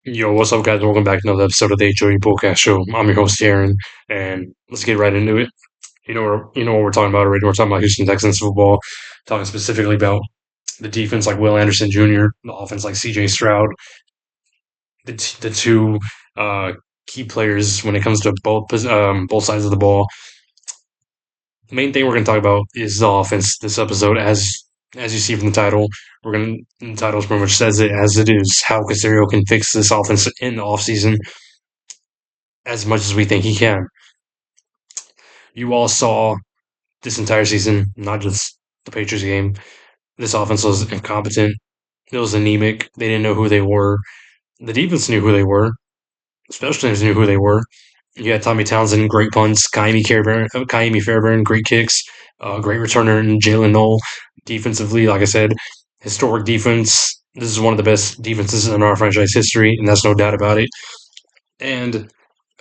Yo, what's up, guys? Welcome back to another episode of the HOE Podcast Show. I'm your host, Aaron, and let's get right into it. You know what we're talking about already. We're talking about Houston Texans football, talking specifically about the defense, like Will Anderson Jr., the offense, like C.J. Stroud, the two uh, key players when it comes to both sides of the ball. The main thing we're going to talk about is the offense this episode. As you see from the title, the title pretty much says it as it is. How Caserio can fix this offense in the offseason as much as we think he can. You all saw this entire season, not just the Patriots game. This offense was incompetent. It was anemic. They didn't know who they were. The defense knew who they were. Special teams knew who they were. You had Tommy Townsend, great punts. Kaimi Fairbairn, great kicks. Great returner, and Jalen Knoll. Defensively, like I said, historic defense. This is one of the best defenses in our franchise history, and that's no doubt about it. And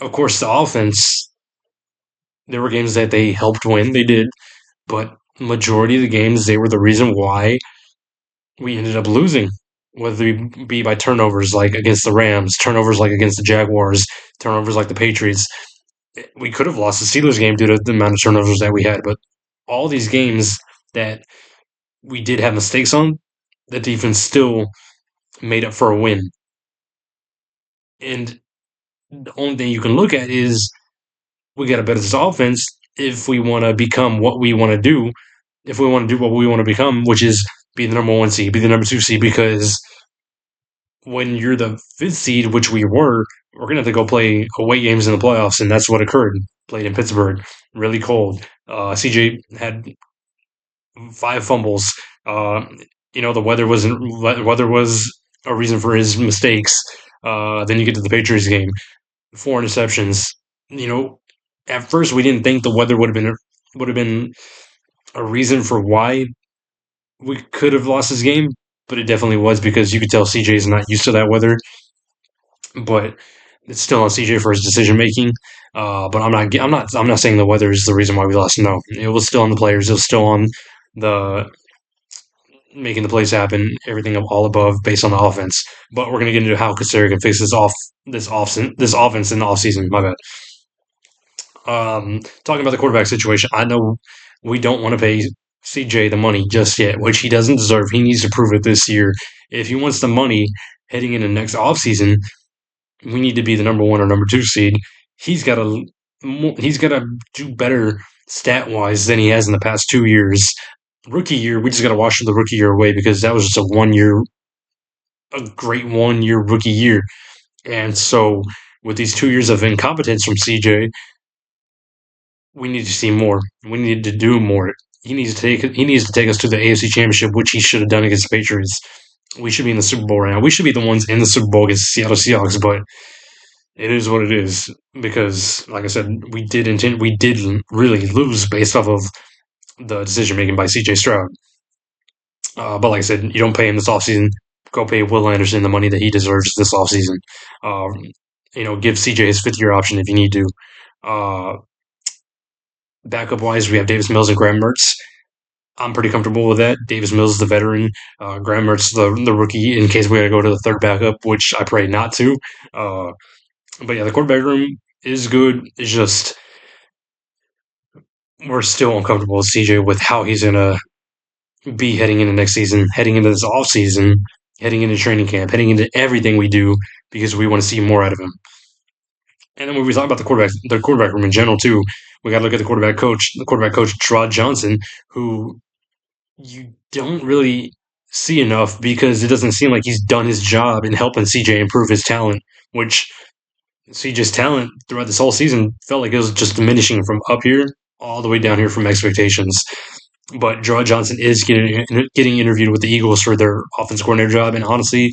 of course, the offense. There were games that they helped win. They did, but majority of the games they were the reason why we ended up losing, whether it be by turnovers like against the Rams, turnovers like against the Jaguars, turnovers like the Patriots. We could have lost the Steelers game due to the amount of turnovers that we had, but all these games that we did have mistakes on, the defense still made up for a win. And the only thing you can look at is we got to better this offense if we want to become what we want to do. If we want to do what we want to become, which is be the number one seed, be the number two seed, because when you're the fifth seed, which we were, we're gonna have to go play away games in the playoffs, and that's what occurred. Played in Pittsburgh, really cold. CJ had 5 fumbles. The weather was a reason for his mistakes. Then you get to the Patriots game, 4 interceptions. You know, at first we didn't think the weather would have been a reason for why we could have lost this game, but it definitely was because you could tell CJ is not used to that weather. But it's still on CJ for his decision making. But I'm not saying the weather is the reason why we lost. No, it was still on the players. It was still on the making the plays happen, everything all above based on the offense. But we're gonna get into how Casario can fix this offense in the offseason. My bad. Talking about the quarterback situation, I know we don't want to pay CJ the money just yet, which he doesn't deserve. He needs to prove it this year. If he wants the money heading into next offseason, we need to be the number one or number two seed. He's got to he's got to do better stat wise than he has in the past 2 years. Rookie year, we just got to wash the rookie year away because that was just a great 1 year rookie year. And so with these 2 years of incompetence from CJ, we need to see more. We need to do more. He needs to take us to the AFC Championship, which he should have done against the Patriots. We should be in the Super Bowl right now. We should be the ones in the Super Bowl against the Seattle Seahawks, but it is what it is because, like I said, we did really lose based off of the decision making by C.J. Stroud. But like I said, you don't pay him this offseason. Go pay Will Anderson the money that he deserves this offseason. Give C.J. his 5th-year option if you need to. Uh, Backup wise, we have Davis Mills and Graham Mertz. I'm pretty comfortable with that. Davis Mills is the veteran. Graham Mertz the rookie in case we got to go to the third backup, which I pray not to. But yeah, the quarterback room is good. It's just we're still uncomfortable with CJ with how he's gonna be heading into next season, heading into this off season, heading into training camp, heading into everything we do because we want to see more out of him. And then when we talk about the quarterback room in general too, we got to look at the quarterback coach, Rod Johnson, who you don't really see enough because it doesn't seem like he's done his job in helping CJ improve his talent, which CJ's talent throughout this whole season felt like it was just diminishing from up here all the way down here from expectations. But Rod Johnson is getting interviewed with the Eagles for their offense coordinator job, and honestly,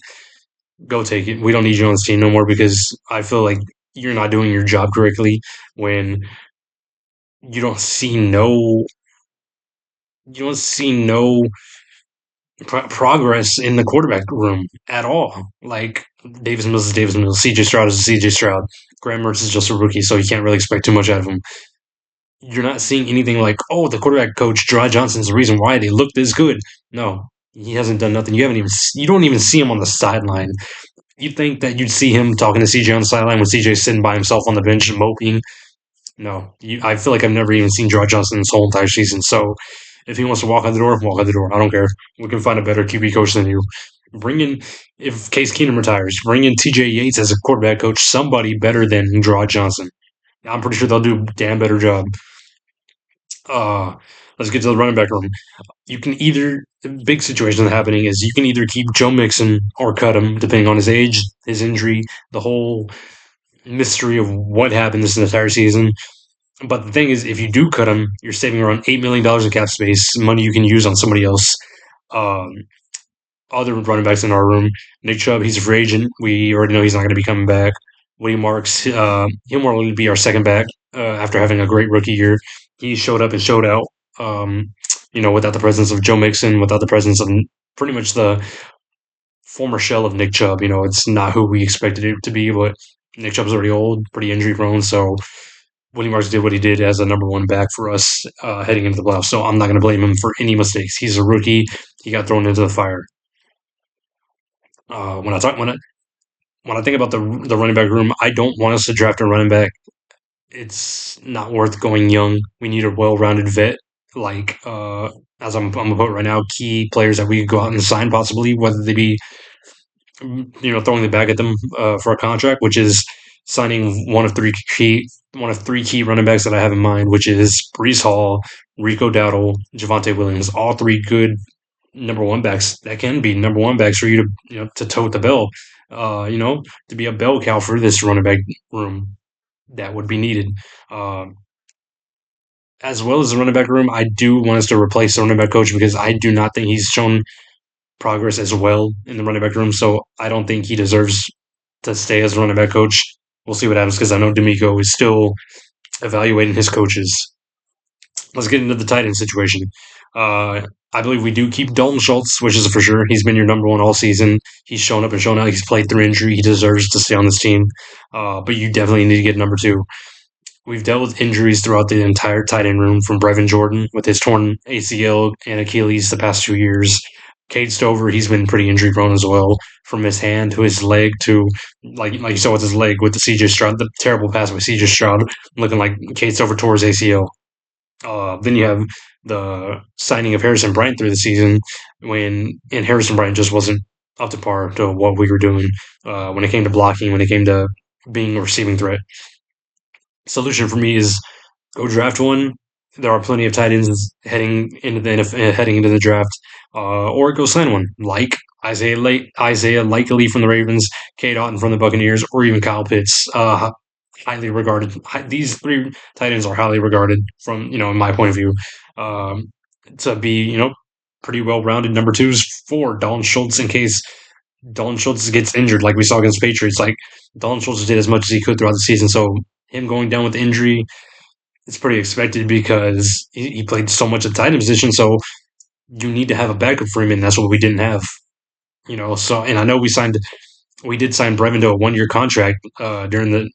go take it. We don't need you on this team no more because I feel like you're not doing your job correctly when you don't see no progress in the quarterback room at all. Like Davis Mills is Davis Mills, CJ Stroud is CJ Stroud, Graham Mertz is just a rookie, so you can't really expect too much out of him. You're not seeing anything like, oh, the quarterback coach, Dry Johnson's the reason why they look this good. No, he hasn't done nothing. You don't even see him on the sideline You think that you'd see him talking to CJ on the sideline when CJ's sitting by himself on the bench moping? No, I feel like I've never even seen Josh Johnson this whole entire season. So if he wants to walk out the door, walk out the door. I don't care. We can find a better QB coach than you. Bring in, if Case Keenum retires, bring in TJ Yates as a quarterback coach, somebody better than Josh Johnson. I'm pretty sure they'll do a damn better job. Uh, let's get to the running back room. You can either, the big situation happening is you can either keep Joe Mixon or cut him, depending on his age, his injury, the whole mystery of what happened this entire season. But the thing is, if you do cut him, you're saving around $8 million in cap space, money you can use on somebody else. Um, Other running backs in our room, Nick Chubb, he's a free agent. We already know he's not going to be coming back. Woody Marks, he'll more likely be our second back after having a great rookie year. He showed up and showed out. Without the presence of Joe Mixon, without the presence of pretty much the former shell of Nick Chubb. It's not who we expected it to be, but Nick Chubb's already old, pretty injury prone, so Woody Marks did what he did as a number one back for us heading into the playoffs. So I'm not going to blame him for any mistakes. He's a rookie. He got thrown into the fire. When I talk when I think about the running back room, I don't want us to draft a running back. It's not worth going young. We need a well-rounded vet, like as I'm gonna put right now, key players that we could go out and sign possibly, whether they be throwing the bag at them for a contract, which is signing one of three key running backs that I have in mind, which is Brees Hall, Rico Dowdle, Javante Williams, all three good number one backs that can be number one backs for you to to tote the bell, to be a bell cow for this running back room that would be needed. Um, as well as the running back room, I do want us to replace the running back coach because I do not think he's shown progress as well in the running back room. So I don't think he deserves to stay as running back coach. We'll see what happens because I know D'Amico is still evaluating his coaches. Let's get into the tight end situation. I believe we do keep Dalton Schultz, which is for sure. He's been your number one all season. He's shown up and shown out. He's played through injury. He deserves to stay on this team. But you definitely need to get number two. We've dealt with injuries throughout the entire tight end room from Brevin Jordan with his torn ACL and Achilles the past 2 years. Cade Stover, he's been pretty injury prone as well, from his hand to his leg to like you saw with his leg with the CJ Stroud, the terrible pass with CJ Stroud, looking like Cade Stover tore his ACL. Then you have the signing of Harrison Bryant through the season and Harrison Bryant just wasn't up to par to what we were doing when it came to blocking, when it came to being a receiving threat. Solution for me is go draft one. There are plenty of tight ends heading into the heading into the draft, or go sign one like Isaiah Likely from the Ravens, Kate Otten from the Buccaneers, or even Kyle Pitts. Highly regarded. These three tight ends are highly regarded from in my point of view, to be pretty well rounded number twos for Dalton Schultz in case Dalton Schultz gets injured, like we saw against the Patriots. Like Dalton Schultz did as much as he could throughout the season, so him going down with injury, it's pretty expected because he played so much at the tight end position. So you need to have a backup for him, and that's what we didn't have. So and I know we did sign Brevin to a 1 year contract during the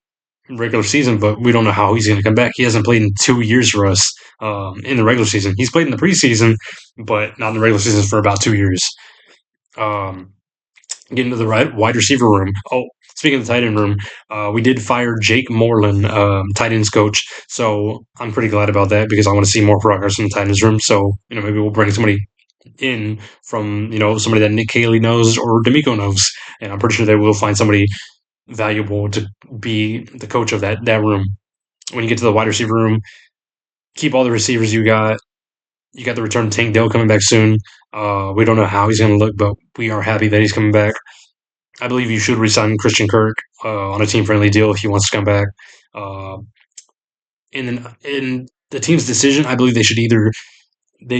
regular season, but we don't know how he's going to come back. He hasn't played in 2 years for us in the regular season. He's played in the preseason, but not in the regular season for about 2 years. Um, Getting to the wide receiver room. Oh, speaking of the tight end room, we did fire Jake Moreland, tight ends coach. So I'm pretty glad about that because I want to see more progress in the tight ends room. So maybe we'll bring somebody in from somebody that Nick Cayley knows or D'Amico knows, and I'm pretty sure they will find somebody valuable to be the coach of that room. When you get to the wide receiver room, keep all the receivers you got. You got the return of Tank Dell coming back soon. We don't know how he's going to look, but we are happy that he's coming back. I believe you should resign Christian Kirk on a team friendly deal if he wants to come back. Uh, and then in the team's decision, I believe they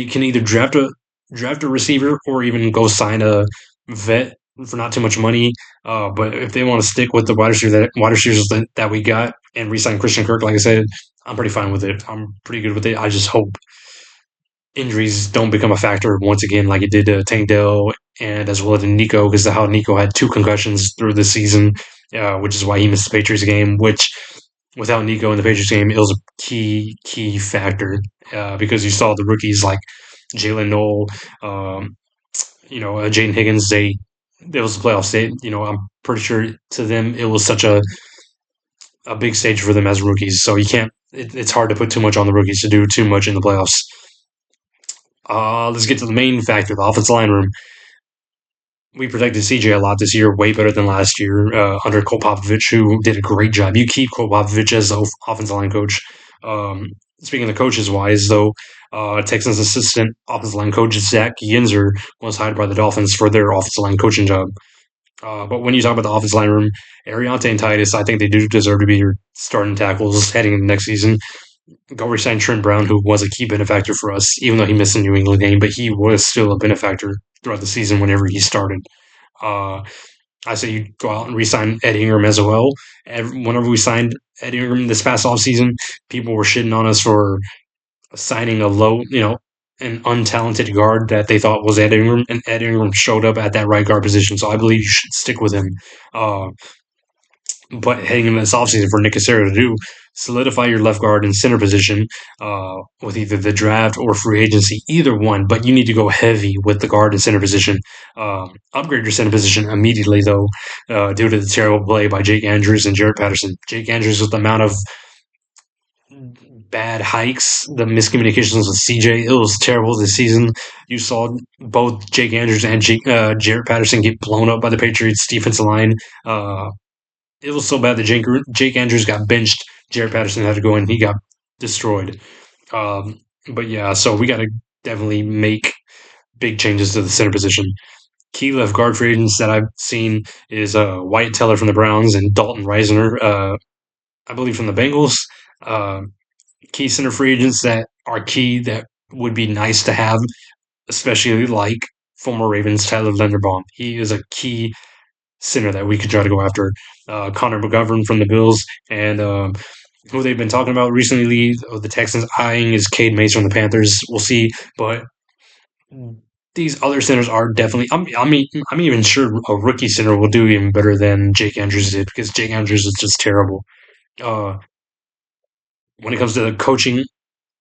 can either draft a receiver or even go sign a vet for not too much money. But if they want to stick with the wide receivers that we got and resign Christian Kirk, like I said, I'm pretty fine with it. I'm pretty good with it. I just hope injuries don't become a factor once again, like it did to Tank Dell and as well as Nico, because how Nico had two concussions through the season, which is why he missed the Patriots game. Which, without Nico in the Patriots game, it was a key factor because you saw the rookies like Jalen Noel, Jaden Higgins. it was a playoff state. I'm pretty sure to them it was such a big stage for them as rookies. So you can't. It's hard to put too much on the rookies to do too much in the playoffs. Let's get to the main factor, the offensive line room. We protected CJ a lot this year, way better than last year under Cole Popovich, who did a great job. You keep Cole Popovich as the offensive line coach. Speaking of coaches wise, though, Texans assistant offensive line coach Zach Yinzer was hired by the Dolphins for their offensive line coaching job. But when you talk about the offensive line room, Ariante and Titus, I think they do deserve to be your starting tackles heading into next season. Go resign Trent Brown, who was a key benefactor for us, even though he missed the New England game, but he was still a benefactor throughout the season whenever he started. Uh, I say you go out and re-sign Ed Ingram as well. Whenever we signed Ed Ingram this past offseason, people were shitting on us for signing a an untalented guard that they thought was Ed Ingram, and Ed Ingram showed up at that right guard position. So I believe you should stick with him. Uh, but heading into this offseason for Nick Caserio to do, solidify your left guard and center position with either the draft or free agency, either one. But you need to go heavy with the guard and center position. Upgrade your center position immediately, though, due to the terrible play by Jake Andrews and Jarrett Patterson. Jake Andrews with the amount of bad hikes, the miscommunications with CJ, it was terrible this season. You saw both Jake Andrews and Jarrett Patterson get blown up by the Patriots defensive line. It was so bad that Jake Andrews got benched. Jared Patterson had to go in. He got destroyed. But yeah, so we got to definitely make big changes to the center position. Key left guard free agents that I've seen is Wyatt Teller from the Browns and Dalton Reisner, I believe, from the Bengals. Uh, Key center free agents that are key that would be nice to have, especially like former Ravens Tyler Linderbaum. He is a key center that we could try to go after. Connor McGovern from the Bills, and who they've been talking about recently, the Texans eyeing is Cade Mace from the Panthers. We'll see, but these other centers are definitely. I'm even sure a rookie center will do even better than Jake Andrews did because Jake Andrews is just terrible. Uh, when it comes to the coaching,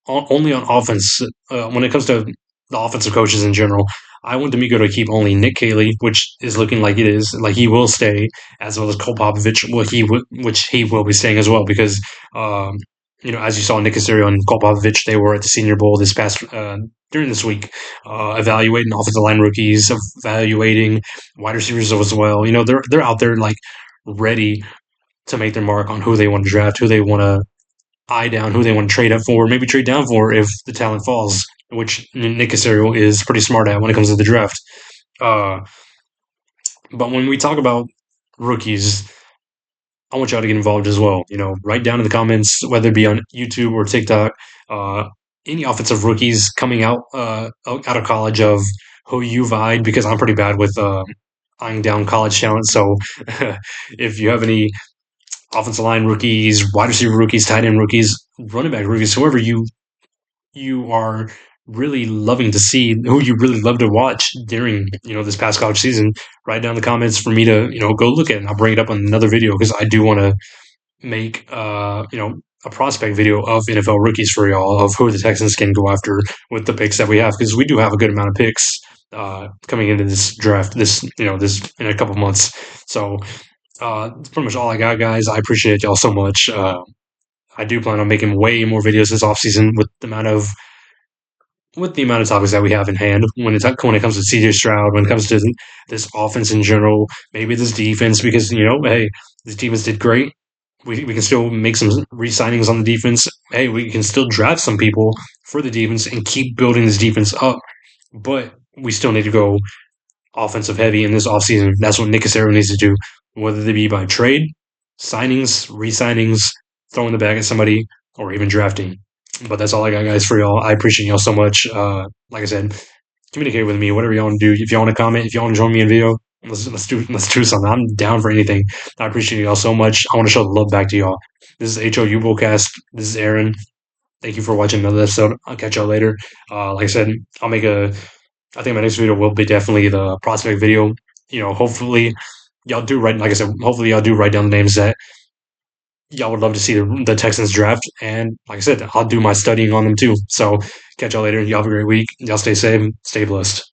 only on offense. When it comes to the offensive coaches in general, I want D'Amico to keep only Nick Cayley, which is looking like it is, like he will stay, as well as Cole Popovich, which he will be staying as well, because um, as you saw, Nick Caserio and Cole Popovich, they were at the Senior Bowl this past during this week, evaluating offensive line rookies, evaluating wide receivers as well. They're out there like ready to make their mark on who they want to draft, who they want to eye down, who they want to trade up for, maybe trade down for if the talent falls, which Nick Caserio is pretty smart at when it comes to the draft. Uh, but when we talk about rookies, I want y'all to get involved as well. Write down in the comments, whether it be on YouTube or TikTok, uh, any offensive rookies coming out of college of who you've eyed, because I'm pretty bad with eyeing down college talent. So if you have any offensive line rookies, wide receiver rookies, tight end rookies, running back rookies, whoever you are really loving to see, who you really love to watch during this past college season, write down the comments for me to go look at it, and I'll bring it up on another video, because I do want to make a prospect video of NFL rookies for y'all, of who the Texans can go after with the picks that we have, because we do have a good amount of picks coming into this draft, this in a couple months. So that's pretty much all I got, guys. I appreciate y'all so much. I do plan on making way more videos this offseason with the amount of topics that we have in hand. When it comes to CJ Stroud, when it comes to this offense in general, maybe this defense, because hey, this defense did great. We can still make some re-signings on the defense. Hey, we can still draft some people for the defense and keep building this defense up. But we still need to go offensive heavy in this offseason. That's what Nick Caserio needs to do, whether they be by trade, signings, re-signings, throwing the bag at somebody, or even drafting. But that's all I got, guys, for y'all. I appreciate y'all so much. Like I said, communicate with me, whatever y'all want to do. If y'all want to comment, if y'all want to join me in video, let's do something. I'm down for anything. I appreciate y'all so much. I want to show the love back to y'all. This is HOU Bullcast. This is Aaron. Thank you for watching another episode. I'll catch y'all later. Like I said, I think my next video will be definitely the prospect video. Hopefully y'all do write, like I said, hopefully y'all do write down the names that y'all would love to see the Texans draft. And like I said, I'll do my studying on them too. So catch y'all later. Y'all have a great week. Y'all stay safe. Stay blessed.